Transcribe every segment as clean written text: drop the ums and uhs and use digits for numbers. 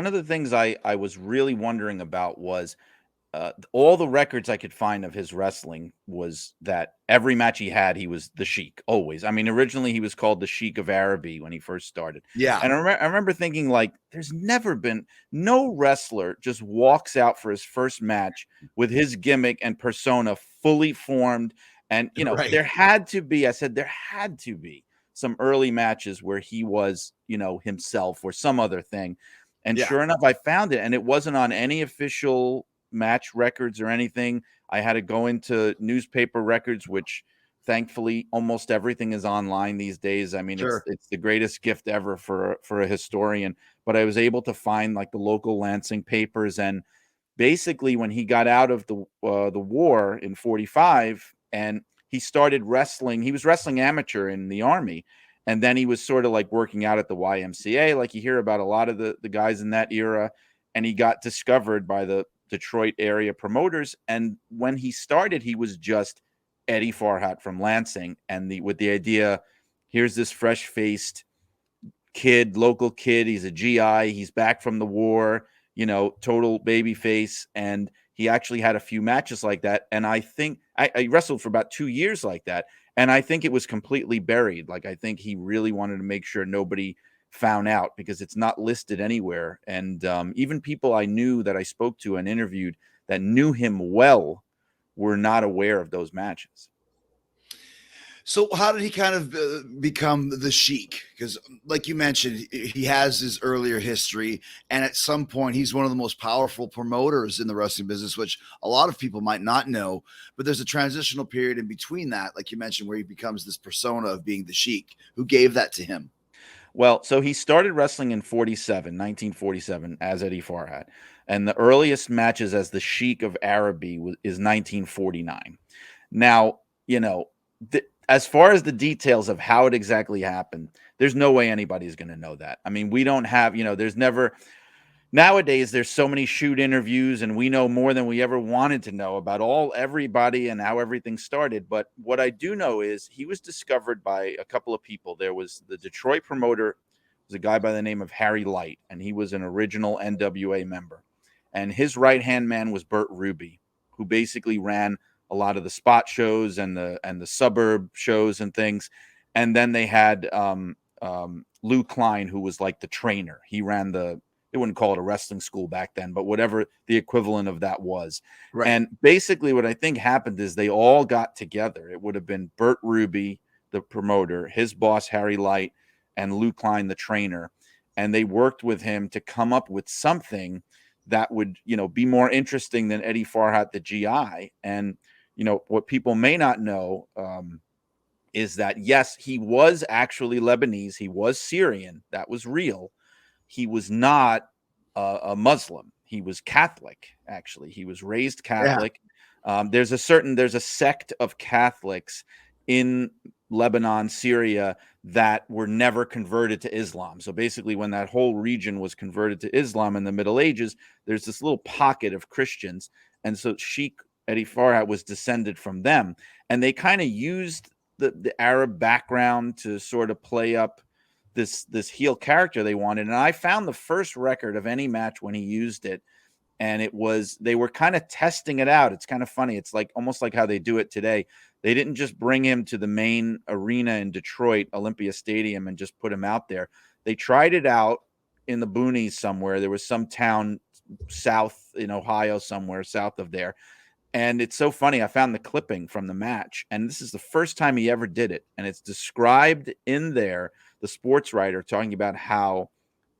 one of the things I was really wondering about was all the records I could find of his wrestling was that every match he had, he was the Sheik always. I mean, originally he was called the Sheik of Araby when he first started, Yeah, and I remember thinking like, there's never been no wrestler just walks out for his first match with his gimmick and persona fully formed, and right. there had to be. I said there had to be some early matches where he was himself or some other thing. And Yeah, sure enough, I found it, and it wasn't on any official match records or anything. I had to go into newspaper records, which thankfully almost everything is online these days. I mean, it's sure. it's the greatest gift ever for a historian. But I was able to find like the local Lansing papers, and basically when he got out of the war in 45 and he started wrestling, he was wrestling amateur in the army, and then he was sort of like working out at the YMCA, like you hear about a lot of the guys in that era. And he got discovered by the Detroit area promoters, and when he started he was just Eddie Farhat from Lansing, and the with the idea, here's this fresh faced kid, local kid. He's a GI. He's back from the war, total baby face. And he actually had a few matches like that. And I think I wrestled for about 2 years like that. And I think it was completely buried. Like, I think he really wanted to make sure nobody found out because it's not listed anywhere. And even people I knew that I spoke to and interviewed that knew him well were not aware of those matches. So how did he kind of become the Sheik? Because, like you mentioned, he has his earlier history, and at some point, he's one of the most powerful promoters in the wrestling business, which a lot of people might not know. But there's a transitional period in between that, like you mentioned, where he becomes this persona of being the Sheik. Who gave that to him? Well, so he started wrestling in 1947, as Eddie Farhat. And the earliest matches as the Sheik of Araby is 1949. Now, as far as the details of how it exactly happened, there's no way anybody's going to know that. I mean, we don't have, there's never, nowadays there's so many shoot interviews and we know more than we ever wanted to know about everybody and how everything started. But what I do know is he was discovered by a couple of people. There was the Detroit promoter, was a guy by the name of Harry Light, and he was an original NWA member. And his right hand man was Bert Ruby, who basically ran a lot of the spot shows and the suburb shows and things. And then they had Lou Klein, who was like the trainer. He ran they wouldn't call it a wrestling school back then, but whatever the equivalent of that was. Right. And basically what I think happened is they all got together. It would have been Bert Ruby, the promoter, his boss, Harry Light, and Lou Klein, the trainer. And they worked with him to come up with something that would, be more interesting than Eddie Farhat, the GI. And, what people may not know is that, yes, he was actually Lebanese. He was Syrian. That was real. He was not a Muslim. He was Catholic, actually. He was raised Yeah. Catholic. There's a sect of Catholics in Lebanon, Syria, that were never converted to Islam. So basically, when that whole region was converted to Islam in the Middle Ages, there's this little pocket of Christians. And so Sheikh Eddie Farhat was descended from them. And they kind of used the Arab background to sort of play up this heel character they wanted. And I found the first record of any match when he used it, and they were kind of testing it out. It's kind of funny. It's like almost like how they do it today. They didn't just bring him to the main arena in Detroit, Olympia Stadium, and just put him out there. They tried it out in the boonies somewhere. There was some town south in Ohio, somewhere south of there. And it's so funny. I found the clipping from the match, and this is the first time he ever did it. And it's described in there, the sports writer talking about how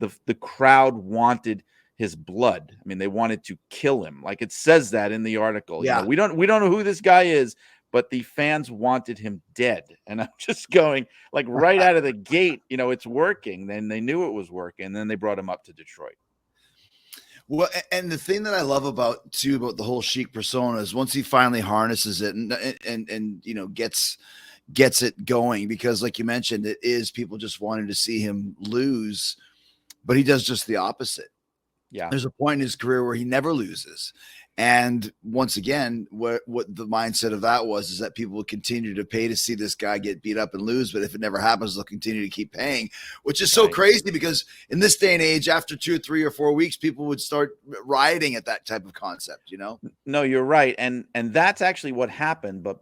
the crowd wanted his blood. I mean, they wanted to kill him. Like, it says that in the article. Yeah. We don't know who this guy is, but the fans wanted him dead. And I'm just going, like, right out of the gate, it's working. Then they knew it was working. And then they brought him up to Detroit. Well, and the thing that I love about the whole Sheik persona is once he finally harnesses it and gets it going, because like you mentioned, it is people just wanting to see him lose, but he does just the opposite. Yeah. There's a point in his career where he never loses. And once again, what the mindset of that was is that people will continue to pay to see this guy get beat up and lose. But if it never happens, they'll continue to keep paying, which is so Right. crazy because in this day and age, after 2 or 3 or 4 weeks, people would start rioting at that type of concept, you know? No, you're right, and that's actually what happened, but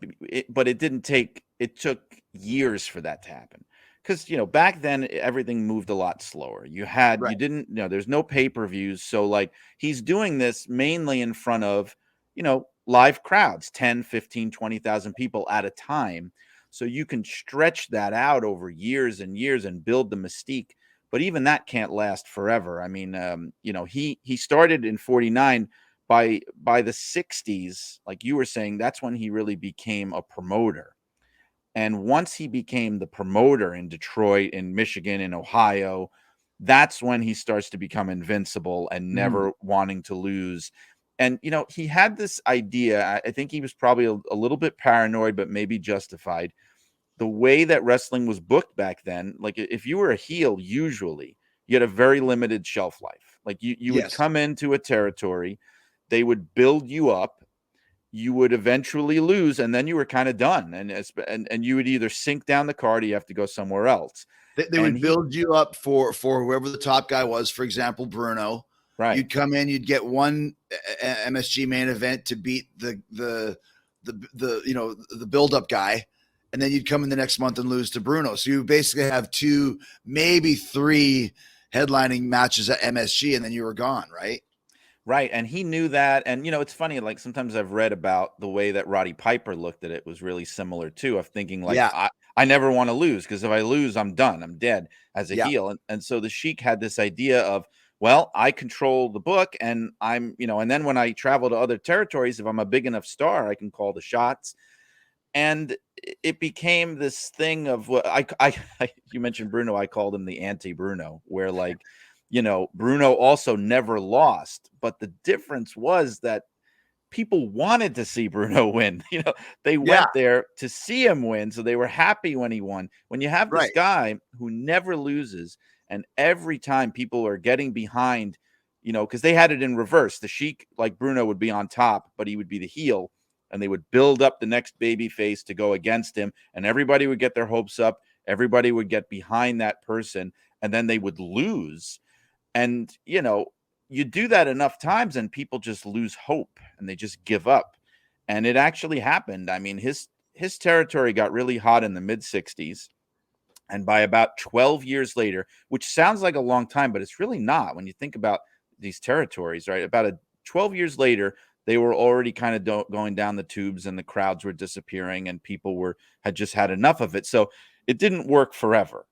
it didn't take. It took years for that to happen, because back then everything moved a lot slower. You Right. didn't there's no pay-per-views, so like he's doing this mainly in front of live crowds, 10, 15, 20,000 people at a time, so you can stretch that out over years and years and build the mystique. But even that can't last forever. I mean, he started in 49. By the 60s, like you were saying, that's when he really became a promoter. And once he became the promoter in Detroit, in Michigan, in Ohio, that's when he starts to become invincible and Mhm. never wanting to lose. And he had this idea. I think he was probably a little bit paranoid, but maybe justified. The way that wrestling was booked back then, like if you were a heel, usually you had a very limited shelf life. Like you would Yes. come into a territory, they would build you up, you would eventually lose, and then you were kind of done. And you would either sink down the card or you have to go somewhere else. They And would he build you up for whoever the top guy was. For example, Bruno. right. You'd come in, you'd get one MSG main event to beat the build up guy, and then you'd come in the next month and lose to Bruno. So you basically have 2, maybe 3 headlining matches at MSG, and then you were gone, right? Right, and he knew that, and it's funny. Like sometimes I've read about the way that Roddy Piper looked at it was really similar too. Of thinking like Yeah, I never want to lose, because if I lose, I'm done. I'm dead as a yeah. heel. And so the Sheik had this idea of, well, I control the book, and and then when I travel to other territories, if I'm a big enough star, I can call the shots. And it became this thing of what you mentioned Bruno. I called him the anti Bruno, where like Bruno also never lost, but the difference was that people wanted to see Bruno win. They Yeah, went there to see him win, so they were happy when he won. When you have this right. guy who never loses, and every time people are getting behind, because they had it in reverse. The Sheik, like Bruno, would be on top, but he would be the heel, and they would build up the next baby face to go against him, and everybody would get their hopes up. Everybody would get behind that person, and then they would lose. And you do that enough times and people just lose hope and they just give up. And it actually happened. I mean, his territory got really hot in the mid 60s, and by about 12 years later, which sounds like a long time, but it's really not when you think about these territories, right? About 12 years later, they were already kind of going down the tubes, and the crowds were disappearing, and people had just had enough of it. So it didn't work forever.